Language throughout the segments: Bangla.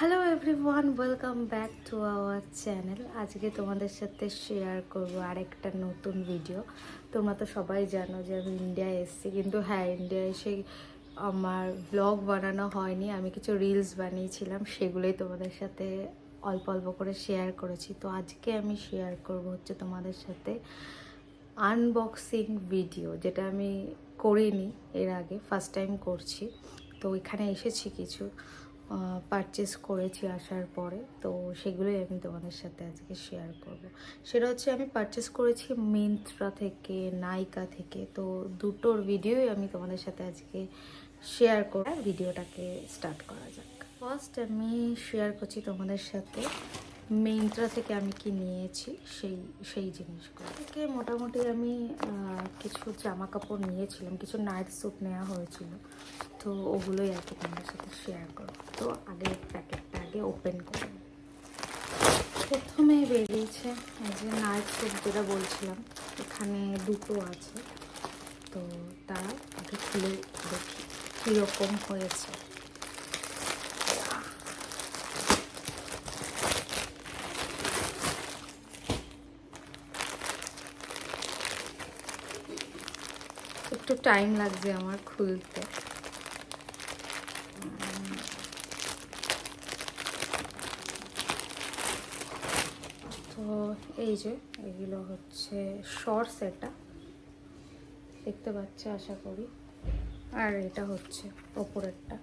Hello everyone, welcome back to our channel. আজকে তোমাদের সাথে শেয়ার করব আরেকটা নতুন ভিডিও। তোমরা তো সবাই জানো যে আমি ইন্ডিয়ায় এসেছি, কিন্তু হ্যাঁ, ইন্ডিয়ায় এসে আমার ব্লগ বানানো হয়নি। আমি কিছু রিলস বানিয়েছিলাম, সেগুলোই তোমাদের সাথে অল্প অল্প করে শেয়ার করেছি। তো আজকে আমি শেয়ার করব হচ্ছে তোমাদের সাথে আনবক্সিং ভিডিও, যেটা আমি করিনি এর আগে, ফার্স্ট টাইম করছি। তো এখানে এসেছি, কিছু পারচেস করেছি আসার পরে, তো সেগুলোই আমি তোমাদের সাথে আজকে শেয়ার করব। সেটা হচ্ছে আমি পারচেস করেছি মিন্ত্রা থেকে, নাইকা থেকে। তো দুটোর ভিডিওই আমি তোমাদের সাথে আজকে শেয়ার করব। ভিডিওটাকে স্টার্ট করা যাক। ফার্স্ট আমি শেয়ার করছি তোমাদের সাথে মিন্ত্রা থেকে আমি কি নিয়েছি সেই জিনিসগুলো থেকে। মোটামুটি আমি কিছু জামা কাপড় নিয়েছিলাম, কিছু নাইট স্যুট নেওয়া হয়েছিল, তো ওগুলোই আর কি তোমাদের সাথে শেয়ার করব। তো আগে প্যাকেটটা আগে ওপেন করে প্রথমে বেরিয়েছে এই যে নাইট স্যুট, যেটা বলছিলাম এখানে দুটো আছে। তো তারা আগে খুলে দেখি কীরকম হয়েছে। একটু টাইম লাগছে আমার খুলতে। তো এই যে এগুলো হচ্ছে শর্টস, এটা দেখতে পাচ্ছে আশা করি। আর এটা হচ্ছে ওপরেরটা,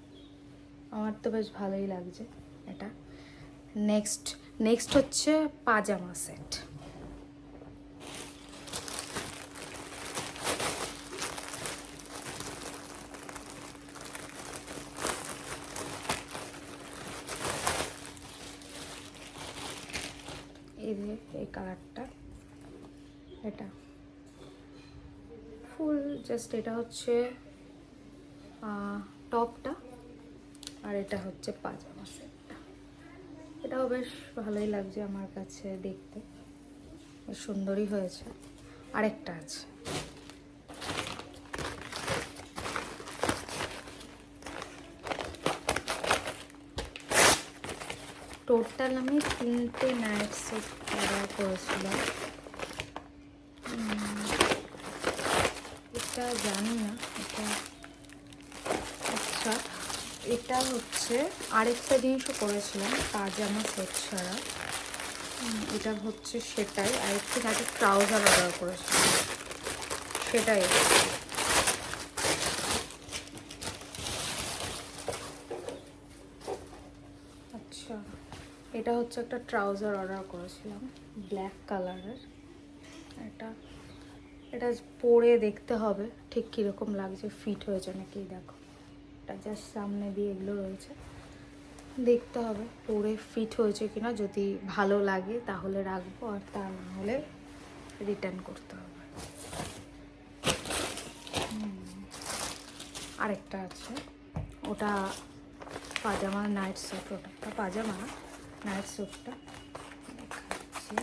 আমার তো বেশ ভালোই লাগছে এটা। নেক্সট হচ্ছে পাজামা সেট। এই যে এই কালারটা, এটা ফুল জাস্ট, এটা হচ্ছে টপটা, আর এটা হচ্ছে পাজামা সেটটা। এটাও বেশ ভালোই লাগছে আমার কাছে দেখতে, বেশ সুন্দরই হয়েছে। আরেকটা আছে, টোটাল আমি 3টে নাইট স্যুট অর্ডার করেছিলাম। এটা জানি না এটা, আচ্ছা এটা হচ্ছে আরেকটা জিনিসও করেছিলাম পাজামা সেট ছাড়া। এটা হচ্ছে সেটাই, আরেকটা সাথে ট্রাউজার অর্ডার করেছিলাম, সেটাই। আচ্ছা, এটা হচ্ছে একটা ট্রাউজার অর্ডার করেছিলাম ব্ল্যাক কালারের। এটা এটা পরে দেখতে হবে ঠিক কীরকম লাগছে, ফিট হয়েছে নাকি। দেখো এটা জাস্ট সামনে দিয়ে এগুলো রয়েছে, দেখতে হবে পরে ফিট হয়েছে কিনা। যদি ভালো লাগে তাহলে রাখবো, আর তা না হলে রিটার্ন করতে হবে। আরেকটা আছে, ওটা পাজামা নাইট স্যুট, ওটা পাজামা না, নাইট স্যুটটা দেখাচ্ছি।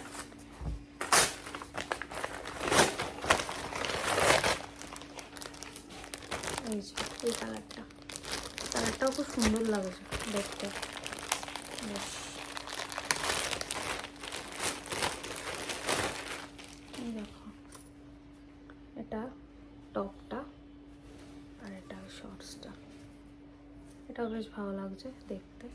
এই যে এই কালারটাও খুব সুন্দর লাগছে দেখতে, বেশ। এই দেখো, এটা টপটা আর এটা শর্টসটা, এটাও বেশ ভালো লাগছে দেখতে।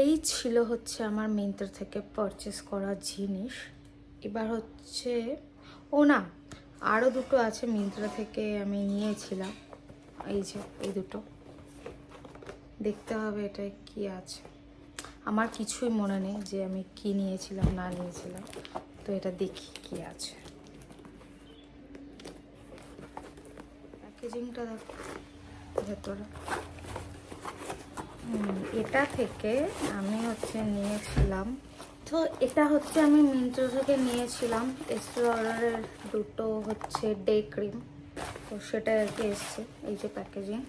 এই ছিল হচ্ছে আমার মিন্ত্রা থেকে পারচেস করা জিনিস। এবার হচ্ছে, ও না, আরও দুটো আছে মিন্ত্রা থেকে আমি নিয়েছিলাম। এই যে এই দুটো, দেখতে হবে এটা কি আছে। আমার কিছুই মনে নেই যে আমি কি নিয়েছিলাম না নিয়েছিলাম, তো এটা দেখি কি আছে। প্যাকেজিংটা দেখো ভেতরে। এটা থেকে আমি হচ্ছে নিয়েছিলাম, তো এটা হচ্ছে আমি মিন্ত্রা থেকে নিয়েছিলাম এক্সট্রা অর্ডারের দুটো হচ্ছে ডে ক্রিম। তো সেটা আর কি এসছে, এই যে প্যাকেজিং,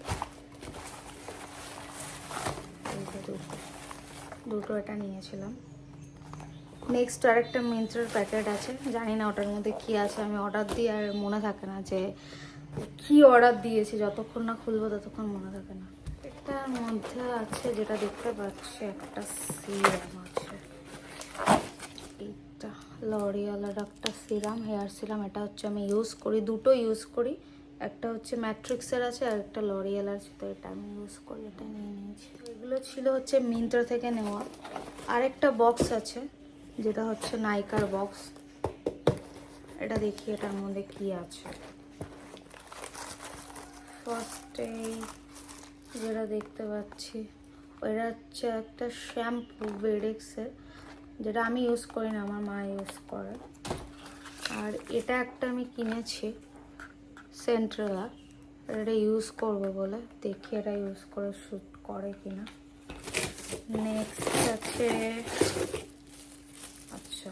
এই যে দুটো এটা নিয়েছিলাম। নেক্সট আরেকটা মিন্ত্রার প্যাকেট আছে, জানি না ওটার মধ্যে কি আছে। আমি অর্ডার দিই আর মনে থাকে না যে কি অর্ডার দিয়েছি, যতক্ষণ না খুলবো ততক্ষণ মনে থাকে না। এটার মধ্যে আছে যেটা দেখতে পাচ্ছি একটা সিরাম আছে, এইটা লরিয়ালের একটা সিরাম, হেয়ার সিরাম। এটা হচ্ছে আমি ইউজ করি, দুটো ইউজ করি, একটা হচ্ছে ম্যাট্রিক্সের আছে আর একটা লরিয়াল আছে, তো এটা আমি ইউজ করি, এটা নিয়ে নিয়েছি। এগুলো ছিল হচ্ছে মিন্ত্রা থেকে নেওয়া। আরেকটা বক্স আছে যেটা হচ্ছে নাইকার বক্স, এটা দেখি এটার মধ্যে কি আছে। ফার্স্টেই যেটা দেখতে পাচ্ছি ওইটা হচ্ছে একটা শ্যাম্পু বেডেক্সের, যেটা আমি ইউজ করি না, আমার মা ইউজ করে। আর এটা একটা আমি কিনেছি সেন্ট্রেলা, এটা ইউজ করবো বলে, দেখি এটা ইউজ করে শ্যুট করে কিনা। নেক্সট আছে, আচ্ছা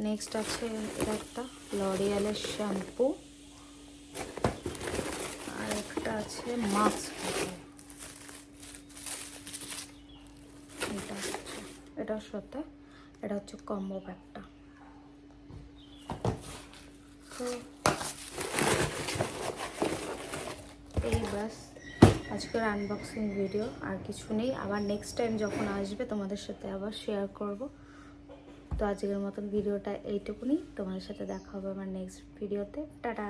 নেক্সট আছে এটা একটা লরিয়ালের শ্যাম্পু, আর একটা আছে মাস্ক। এটার সাথে এটা হচ্ছে কম্বো প্যাকটা। তো এই বাস আজকের আনবক্সিং ভিডিও, আর কিছু নেই। আবার নেক্সট টাইম যখন আসবে তোমাদের সাথে আবার শেয়ার করব। তো আজকের মতন ভিডিওটা এইটুকুনি, তোমাদের সাথে দেখা হবে আমার নেক্সট ভিডিওতে। টাটা।